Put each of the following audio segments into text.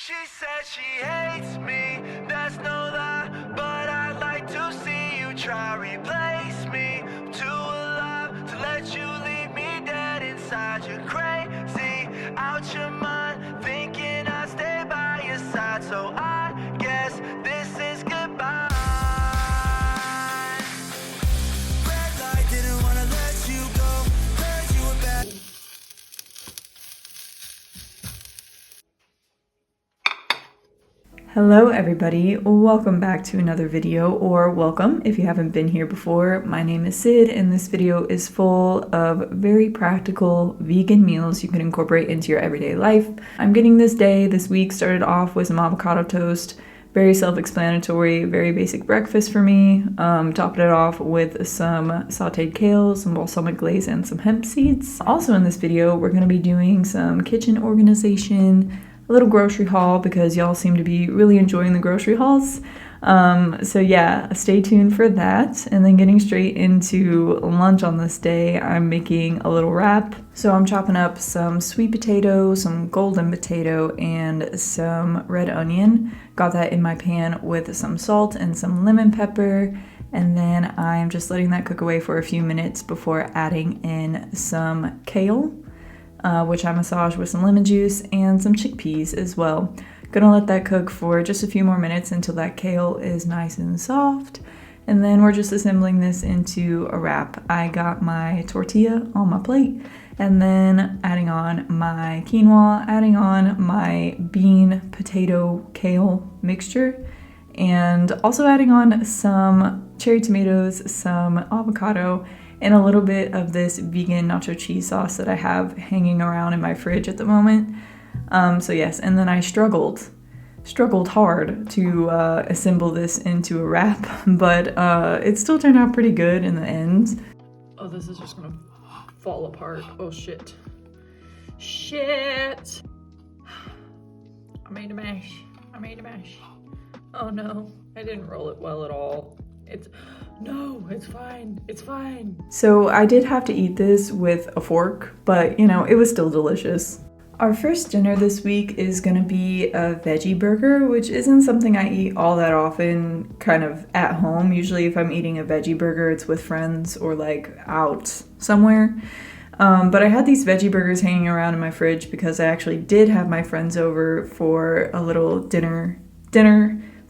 She said she hates me, that's no lie, but I'd like to see you try replace me. Too alive to let you leave me dead inside. You're crazy, out your mind, thinking I'd stay by your side. So I guess this is goodbye. Red light, didn't wanna let you go, heard you were bad. Hello everybody, welcome back to another video, or welcome if you haven't been here before. My name is Sid and this video is full of very practical vegan meals you can incorporate into your everyday life. I'm getting this week started off with some avocado toast. Very self-explanatory, very basic breakfast for me. Topped it off with some sauteed kale, some balsamic glaze, and some hemp seeds. Also in this video, we're gonna be doing some kitchen organization, a little grocery haul because y'all seem to be really enjoying the grocery hauls. So yeah, stay tuned for that. And then getting straight into lunch on this day, I'm making a little wrap. So I'm chopping up some sweet potato, some golden potato, and some red onion. Got that in my pan with some salt and some lemon pepper. And then I'm just letting that cook away for a few minutes before adding in some kale, which I massage with some lemon juice, and some chickpeas as well. Gonna let that cook for just a few more minutes until that kale is nice and soft. And then we're just assembling this into a wrap. I got my tortilla on my plate, and then adding on my quinoa, adding on my bean, potato, kale mixture, and also adding on some cherry tomatoes, some avocado, and a little bit of this vegan nacho cheese sauce that I have hanging around in my fridge at the moment. So yes, and then I struggled hard to assemble this into a wrap, but it still turned out pretty good in the end. Oh, this is just gonna fall apart. Oh shit. Shit! I made a mess. Oh no, I didn't roll it well at all. No, it's fine. So I did have to eat this with a fork, but you know, it was still delicious. Our first dinner this week is gonna be a veggie burger, which isn't something I eat all that often, kind of at home. Usually if I'm eating a veggie burger, it's with friends or like out somewhere. But I had these veggie burgers hanging around in my fridge because I actually did have my friends over for a little dinner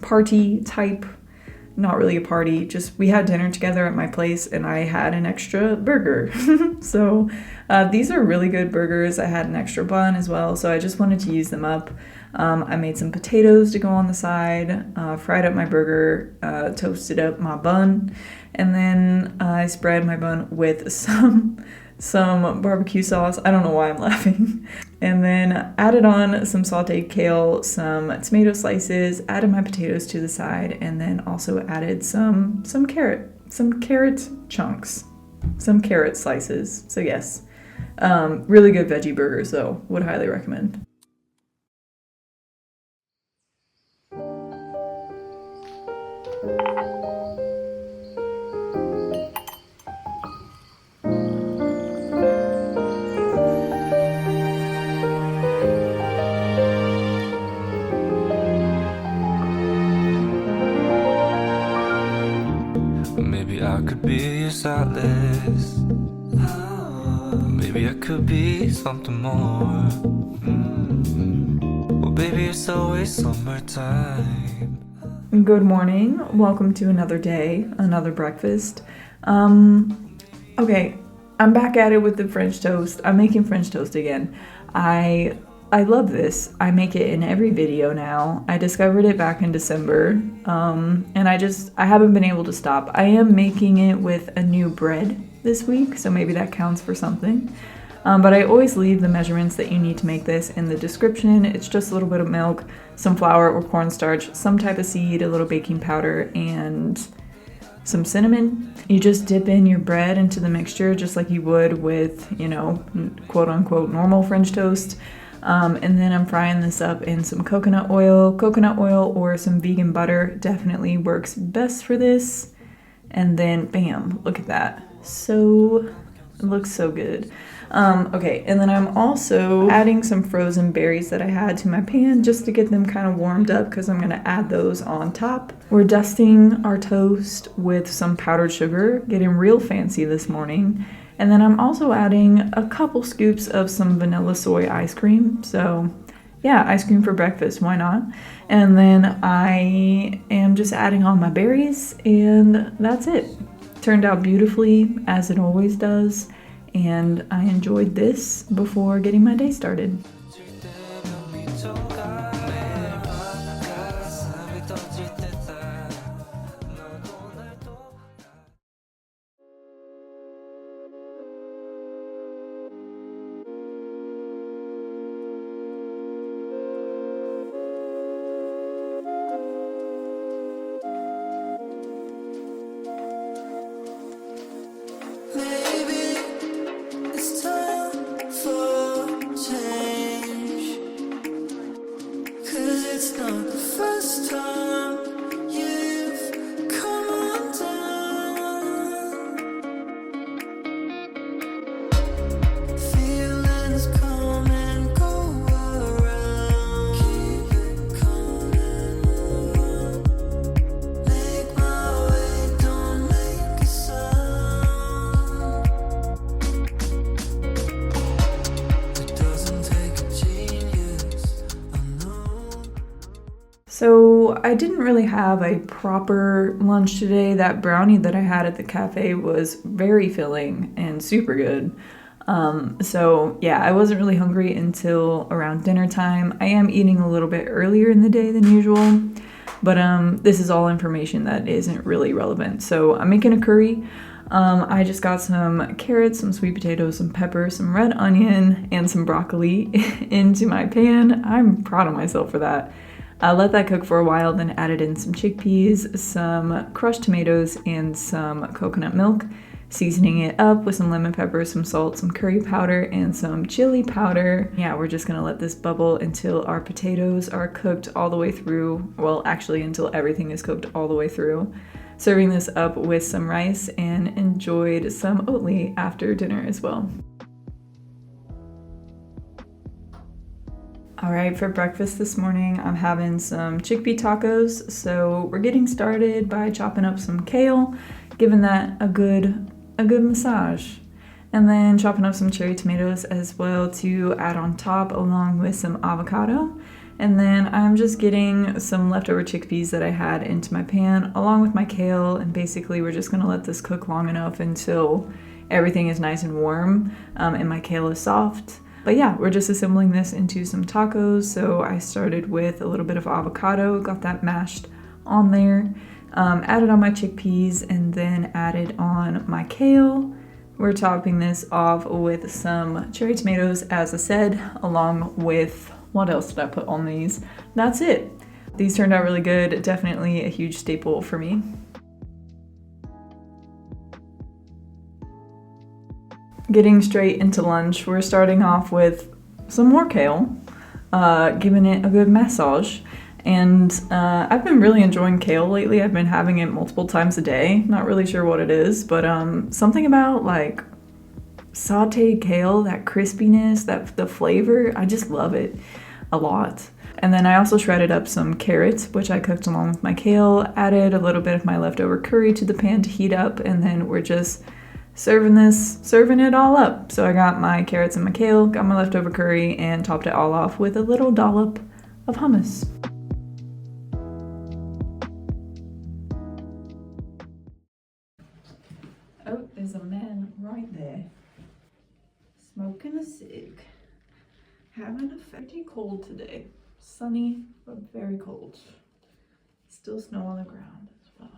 party type. Not really a party, just we had dinner together at my place and I had an extra burger. So these are really good burgers. I had an extra bun as well, so I just wanted to use them up. I made some potatoes to go on the side, fried up my burger, toasted up my bun, and then I spread my bun with some barbecue sauce. I don't know why I'm laughing. And then added on some sauteed kale, some tomato slices, added my potatoes to the side, and then also added some carrot chunks, some carrot slices. So yes, really good veggie burgers though, would highly recommend. I could be your solace. Maybe I could be something more. Well, baby, it's always summertime. Good morning. Welcome to another day, another breakfast. Okay, I'm back at it with the French toast. I'm making French toast again. I love this. I make it in every video now. I discovered it back in December, and I haven't been able to stop. I am making it with a new bread this week, so maybe that counts for something. But I always leave the measurements that you need to make this in the description. It's just a little bit of milk, some flour or cornstarch, some type of seed, a little baking powder, and some cinnamon. You just dip in your bread into the mixture just like you would with, you know, quote unquote normal French toast. And then I'm frying this up in some coconut oil or some vegan butter definitely works best for this. And then bam, look at that. So, it looks so good. Okay, and then I'm also adding some frozen berries that I had to my pan just to get them kind of warmed up because I'm gonna add those on top. We're dusting our toast with some powdered sugar, getting real fancy this morning. And then I'm also adding a couple scoops of some vanilla soy ice cream. So yeah, ice cream for breakfast, why not? And then I am just adding on my berries and that's it. Turned out beautifully, as it always does. And I enjoyed this before getting my day started. So I didn't really have a proper lunch today. That brownie that I had at the cafe was very filling and super good. So yeah, I wasn't really hungry until around dinner time. I am eating a little bit earlier in the day than usual, but this is all information that isn't really relevant. So I'm making a curry. I just got some carrots, some sweet potatoes, some pepper, some red onion, and some broccoli into my pan. I'm proud of myself for that. I let that cook for a while, then added in some chickpeas, some crushed tomatoes, and some coconut milk, seasoning it up with some lemon pepper, some salt, some curry powder, and some chili powder. Yeah, we're just gonna let this bubble until our potatoes are cooked all the way through. Well, actually, until everything is cooked all the way through. Serving this up with some rice and enjoyed some Oatly after dinner as well. All right, for breakfast this morning, I'm having some chickpea tacos. So we're getting started by chopping up some kale, giving that a good massage. And then chopping up some cherry tomatoes as well to add on top along with some avocado. And then I'm just getting some leftover chickpeas that I had into my pan along with my kale. And basically we're just gonna let this cook long enough until everything is nice and warm and my kale is soft. But yeah, we're just assembling this into some tacos. So I started with a little bit of avocado, got that mashed on there, added on my chickpeas, and then added on my kale. We're topping this off with some cherry tomatoes, as I said, along with, what else did I put on these? That's it. These turned out really good. Definitely a huge staple for me. Getting straight into lunch, we're starting off with some more kale, giving it a good massage. And I've been really enjoying kale lately. I've been having it multiple times a day. Not really sure what it is, but something about like sauteed kale, that crispiness, the flavor, I just love it a lot. And then I also shredded up some carrots, which I cooked along with my kale, added a little bit of my leftover curry to the pan to heat up, and then we're just serving it all up. So I got my carrots and my kale, got my leftover curry, and topped it all off with a little dollop of hummus. Oh, there's a man right there, smoking a cig, having a pretty cold today. Sunny, but very cold. Still snow on the ground as well.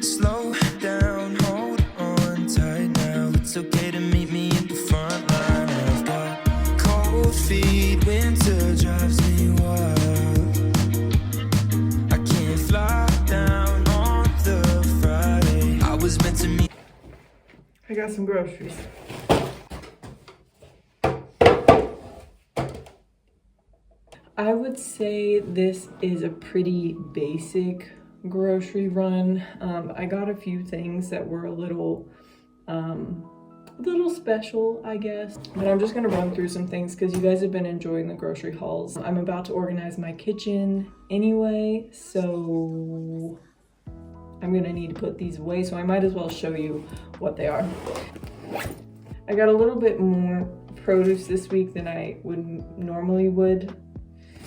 Slow down, hold on tight now. It's okay to meet me at the front line. I've got cold feet, winter drives me wild. I can't fly down on the Friday. I was meant to meet. I got some groceries. I would say this is a pretty basic grocery run. I got a few things that were a little special, I guess. But I'm just gonna run through some things because you guys have been enjoying the grocery hauls. I'm about to organize my kitchen anyway, so I'm gonna need to put these away, so I might as well show you what they are. I got a little bit more produce this week than I normally would.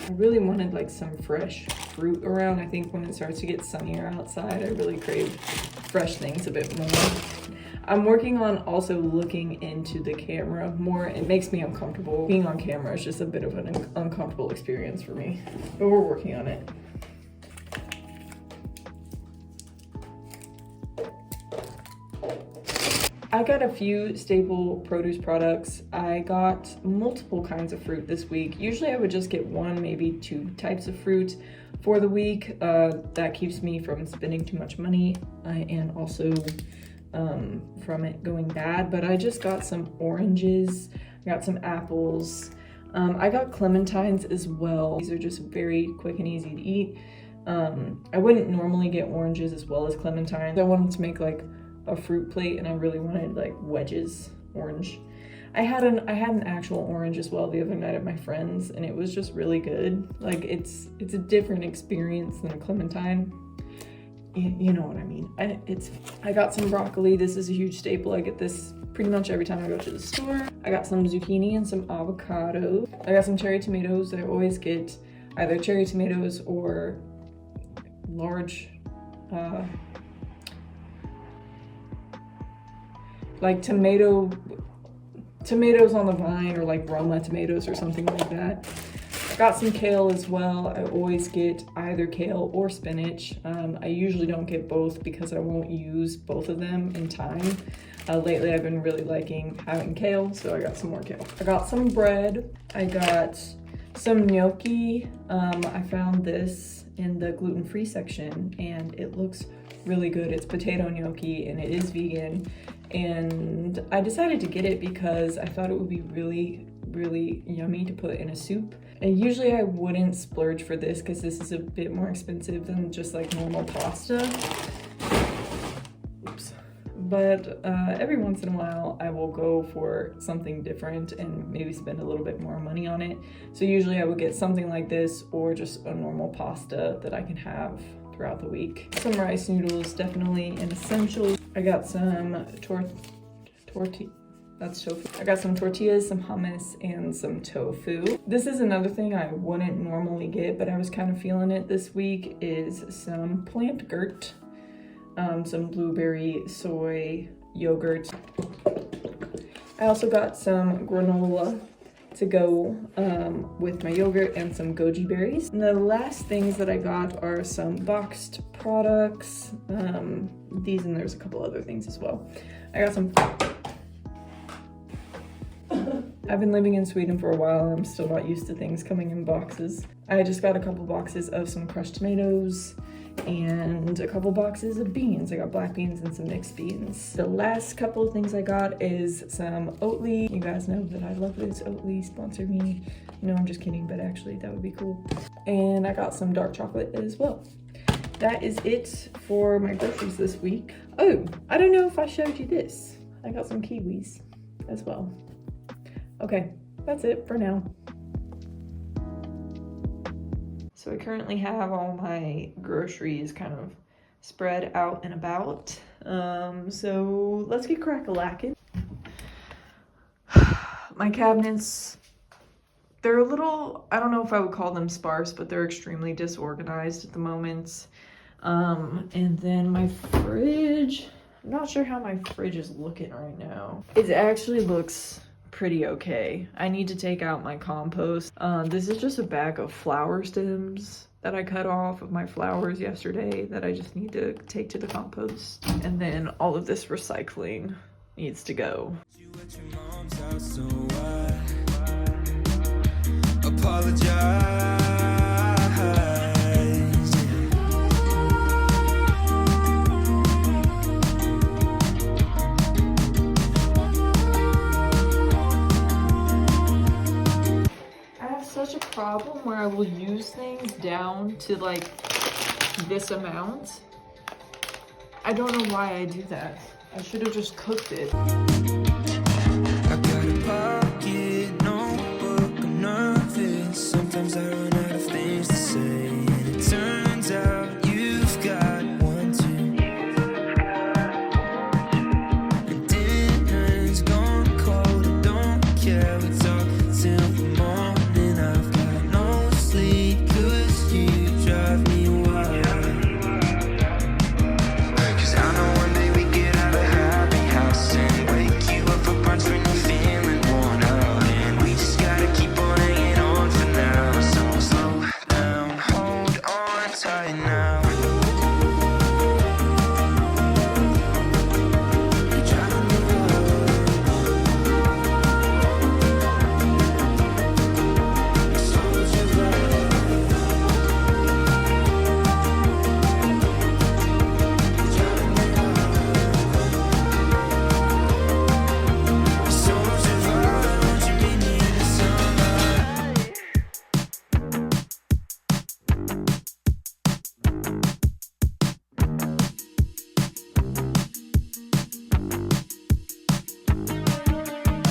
I really wanted like some fresh fruit around. I think when it starts to get sunnier outside, I really crave fresh things a bit more. I'm working on also looking into the camera more. It makes me uncomfortable. Being on camera is just a bit of an uncomfortable experience for me, but we're working on it. I got a few staple produce products. I got multiple kinds of fruit this week. Usually I would just get one, maybe two types of fruit for the week. That keeps me from spending too much money and also from it going bad. But I just got some oranges, I got some apples. I got clementines as well. These are just very quick and easy to eat. I wouldn't normally get oranges as well as clementines. I wanted to make like a fruit plate and I really wanted like wedges orange. I had an actual orange as well the other night at my friend's and it was just really good. Like it's a different experience than a clementine. You know what I mean. I got some broccoli. This is a huge staple. I get this pretty much every time I go to the store. I got some zucchini and some avocado. I got some cherry tomatoes. I always get either cherry tomatoes or large like tomatoes on the vine or like Roma tomatoes or something like that. I got some kale as well. I always get either kale or spinach. I usually don't get both because I won't use both of them in time. Lately I've been really liking having kale, so I got some more kale. I got some bread. I got some gnocchi. I found this in the gluten-free section and it looks really good. It's potato gnocchi and it is vegan. And I decided to get it because I thought it would be really, really yummy to put in a soup. And usually I wouldn't splurge for this because this is a bit more expensive than just like normal pasta. Oops. But every once in a while I will go for something different and maybe spend a little bit more money on it. So usually I would get something like this or just a normal pasta that I can have throughout the week. Some rice noodles, definitely an essential. I got some that's tofu. I got some tortillas, some hummus, and some tofu. This is another thing I wouldn't normally get, but I was kind of feeling it this week, is some plant gurt, some blueberry soy yogurt. I also got some granola to go with my yogurt and some goji berries. And the last things that I got are some boxed products. These, and there's a couple other things as well. I got some. I've been living in Sweden for a while and I'm still not used to things coming in boxes. I just got a couple boxes of some crushed tomatoes and a couple boxes of beans. I got black beans and some mixed beans. The last couple of things I got is some Oatly. You guys know that I love this. Oatly, sponsor me. No, I'm just kidding, but actually that would be cool. And I got some dark chocolate as well. That is it for my groceries this week. Oh, I don't know if I showed you this. I got some kiwis as well. Okay, that's it for now. So I currently have all my groceries kind of spread out and about. So let's get crack-a-lackin'. My cabinets, they're a little, I don't know if I would call them sparse, but they're extremely disorganized at the moment. And then my fridge, I'm not sure how my fridge is looking right now. It actually looks pretty okay. I need to take out my compost. This is just a bag of flower stems that I cut off of my flowers yesterday that I just need to take to the compost. And then all of this recycling needs to go. Apologize. Such a problem where I will things down to like this amount. I don't know why I do that. I should have just cooked it. I got a pocket notebook, I'm nervous. Sometimes I run out of things to say, and it turns out you've got one too. The dinner's gone cold, I don't care. We talk till the morning. I've got no sleep 'cause you drive me wild. 'Cause I know one day we get out of happy house and wake you up for brunch when you're feeling worn out, and we just gotta keep on hanging on for now. So slow down, hold on tight now. You're driving me wild. Soldier love. You're driving me wild. Soldier love, won't you meet me in the sunlight?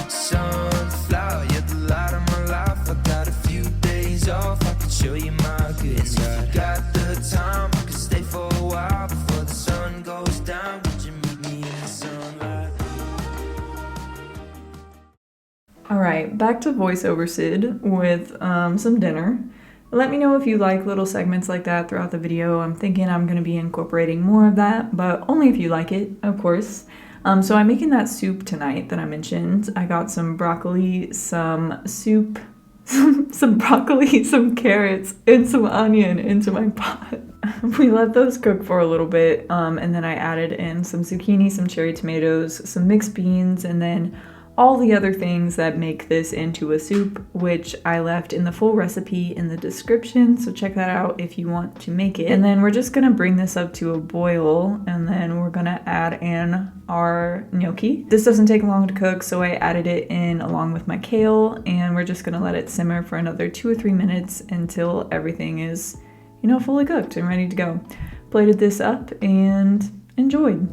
Sunflower, you're the light of my life. I got a few days off, I could show you my good side. If you got the time, I could stay for a while before the sun goes down. Would you meet me in the sunlight? Alright, back to voiceover Sid with some dinner. Let me know if you like little segments like that throughout the video. I'm thinking I'm going to be incorporating more of that, but only if you like it, of course. So I'm making that soup tonight that I mentioned. I got some broccoli, some soup, some broccoli, some carrots, and some onion into my pot. We let those cook for a little bit, and then I added in some zucchini, some cherry tomatoes, some mixed beans, and then all the other things that make this into a soup, which I left in the full recipe in the description, so check that out if you want to make it. And then we're just gonna bring this up to a boil, and then we're gonna add in our gnocchi. This doesn't take long to cook, so I added it in along with my kale, and we're just gonna let it simmer for another 2 or 3 minutes until everything is, fully cooked and ready to go. Plated this up and enjoyed.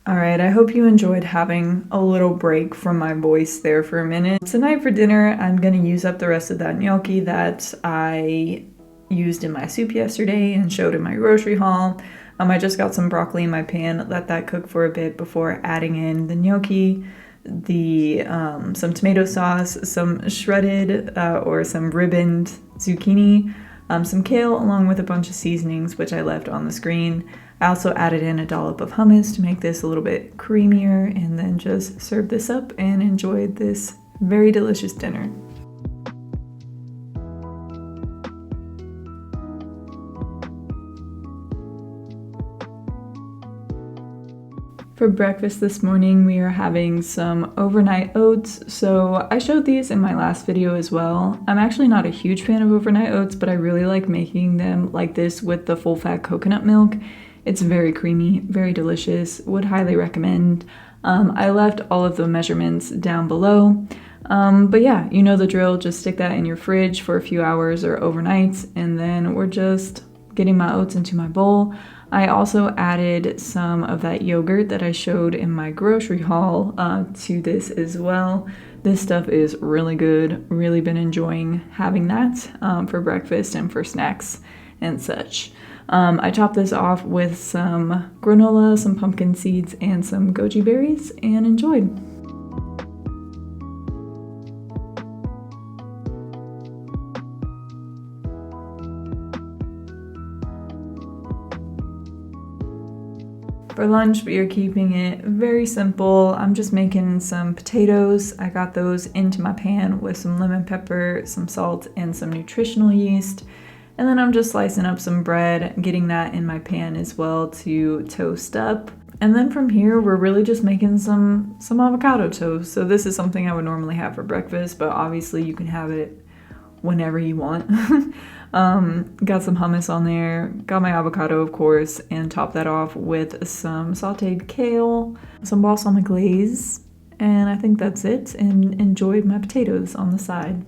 Alright, I hope you enjoyed having a little break from my voice there for a minute. Tonight for dinner, I'm going to use up the rest of that gnocchi that I used in my soup yesterday and showed in my grocery haul. I just got some broccoli in my pan, let that cook for a bit before adding in the gnocchi, some tomato sauce, some shredded or some ribboned zucchini, some kale, along with a bunch of seasonings, which I left on the screen. I also added in a dollop of hummus to make this a little bit creamier, and then just served this up and enjoyed this very delicious dinner. For breakfast this morning, we are having some overnight oats. So I showed these in my last video as well. I'm actually not a huge fan of overnight oats, but I really like making them like this with the full fat coconut milk. It's very creamy, very delicious, would highly recommend. I left all of the measurements down below. But yeah, you know the drill, just stick that in your fridge for a few hours or overnight, and then we're just getting my oats into my bowl. I also added some of that yogurt that I showed in my grocery haul to this as well. This stuff is really good. Really been enjoying having that for breakfast and for snacks and such. I topped this off with some granola, some pumpkin seeds, and some goji berries, and enjoyed. For lunch, we are keeping it very simple. I'm just making some potatoes. I got those into my pan with some lemon pepper, some salt, and some nutritional yeast. And then I'm just slicing up some bread, getting that in my pan as well to toast up. And then from here, we're really just making some avocado toast. So this is something I would normally have for breakfast, but obviously you can have it whenever you want. Got some hummus on there, got my avocado of course, and topped that off with some sauteed kale, some balsamic glaze, and I think that's it, and enjoyed my potatoes on the side.